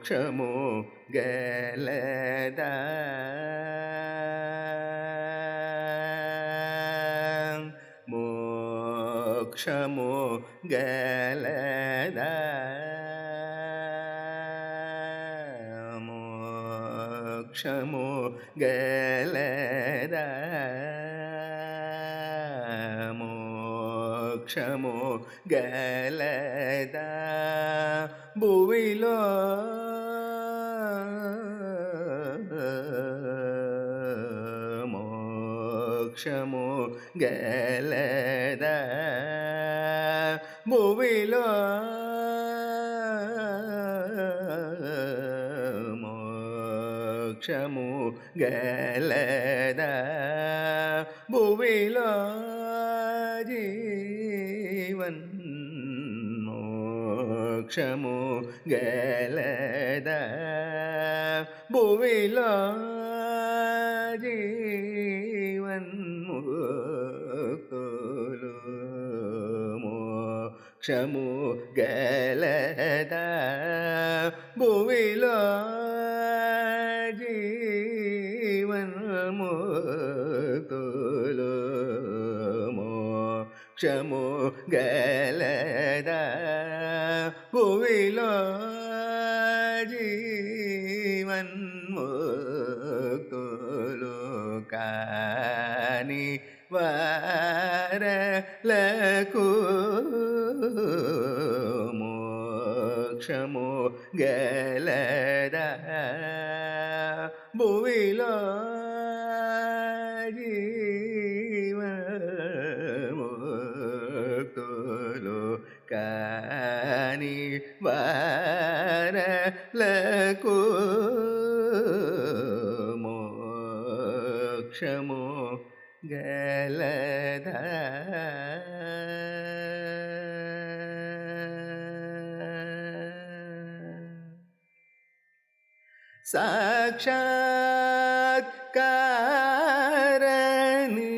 ಮೋಕ್ಷಮೋ ಗಲದ ಮೋಕ್ಷಮೋ ಗಲದ ಮೋಕ್ಷಮೋ ಗಲದ మోక్షము గలదా భువిలో మోక్షము గలదా భువిలో మోక్షము గలదా భువిలో జీవన్ మోక్షము గలదా భువిలో జీవన్ ముక్తులు మోక్షము గలదా భువిలో జీవన్ ముక్తులు మోక్షము గలదా భువిలో జీవన్ముక్తులు కాని వారలకు మోక్షము గలదా భువిలో జీవన్ముక్తులు కాని వారలకు మోక్షము గలదా సాక్షాత్కారణి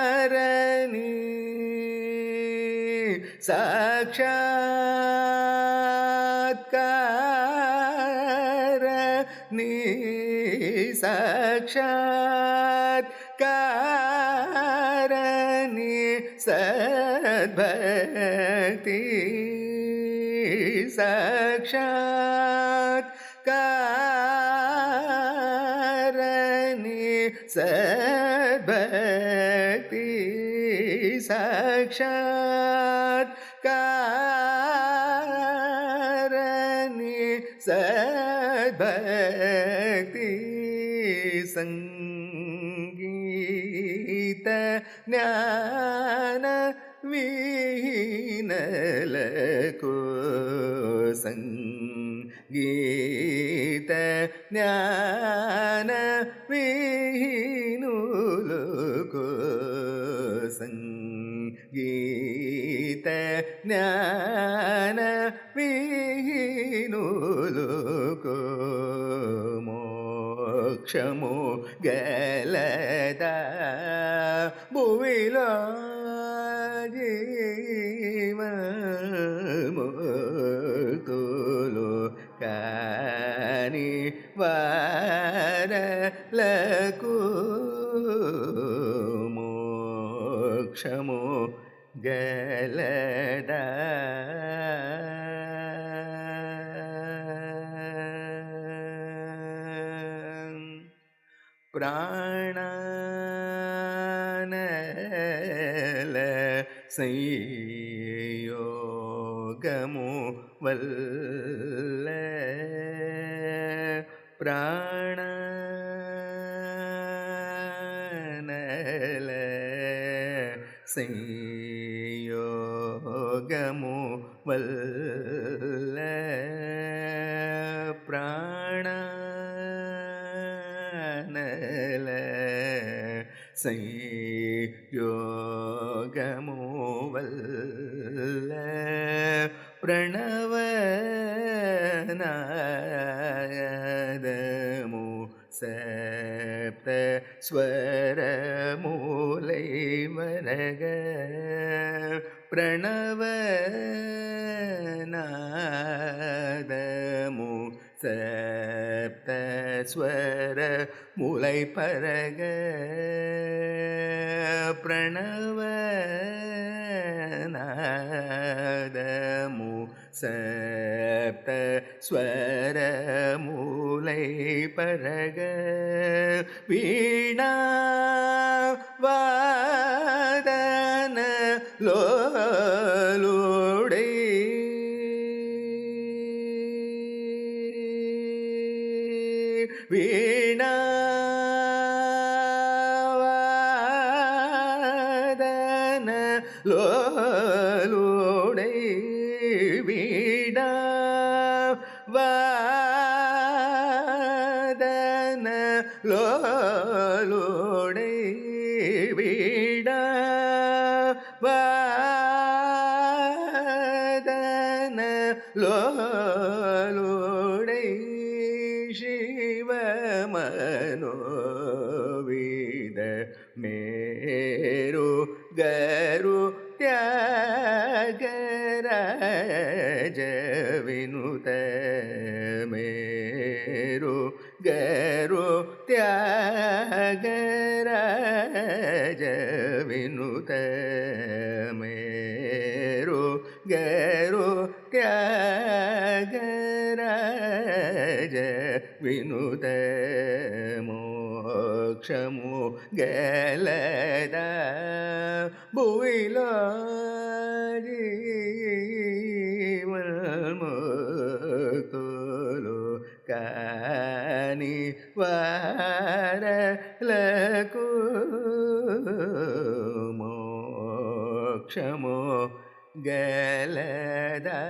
సాక్షాత్కారణి సాక్షాత్కారణి సాక్షాత్కారణి సద్భక్తి సాక్షాత్కారణి సద్భక్తి సాక్షాత్కారణి సద్భక్తి సంగీత జ్ఞాన వీణలకు సంగీత జ్ఞాన వీణులకు సంగీత జ్ఞాన వీణులకు మోక్షము గలదా భువిలో జీవన్ముక్తులు కాని వారలకు మోక్షము గలదా ప్రాణానల సంయోగము వల్ల ప్రాణానల సంయోగము వల్ల ప్రాణానల సంయోగము వల్ల ప్రణవనాదము ஸ்வர மூலை மரக பிரணவ நாதமு சப்த ஸ்வர மூலை பரக பிரணவ நாதமு சப்த ஸ்வர மூலை பரக வீணா வாதன லோலுடை வீணா வாதன லோலுடை வீணா வாதன லோலுடை வீணா வாதன லோலுடை சிவமனோவித மேரு கரு தியாகராஜ வினுத மேரு கரு தியாகராஜ வினுத மேரு கரு தியாகராஜ வினுத மோக்ஷமு கலத புவிலோ జీవన్ముక్తులు కాని వారలకు మోక్షము గలదా